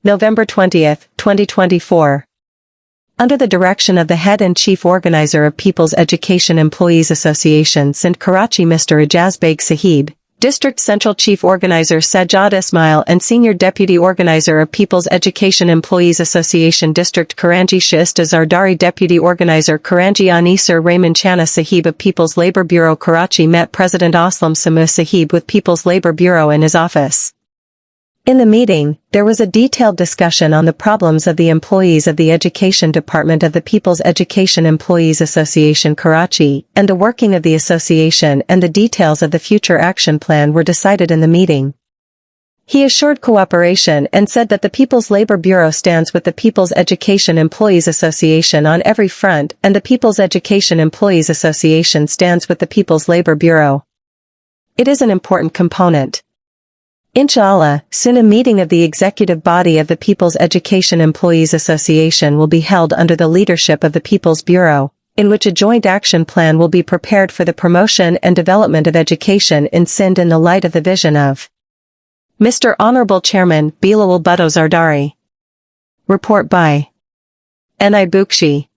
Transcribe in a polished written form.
November 20, 2024. Under the direction of the Head and Chief Organizer of People's Education Employees Association Sindh Karachi Mr. Ijaz Beg Sahib, District Central Chief Organizer Sajjad Ismail and Senior Deputy Organizer of People's Education Employees Association District Karachi Shaista Zardari Deputy Organizer Karachi Anisar Raymond Chana Sahib of People's Labour Bureau Karachi met President Aslam Samoo Sahib with People's Labour Bureau in his office. In the meeting, there was a detailed discussion on the problems of the employees of the Education Department of the People's Education Employees Association Karachi, and the working of the association and the details of the future action plan were decided in the meeting. He assured cooperation and said that the People's Labour Bureau stands with the People's Education Employees Association on every front and the People's Education Employees Association stands with the People's Labour Bureau. It is an important component. Inshallah, soon a meeting of the executive body of the People's Education Employees Association will be held under the leadership of the People's Bureau, in which a joint action plan will be prepared for the promotion and development of education in Sindh in the light of the vision of Mr. Honorable Chairman Bilal Bhutto Zardari. Report by N.I. Bookshi.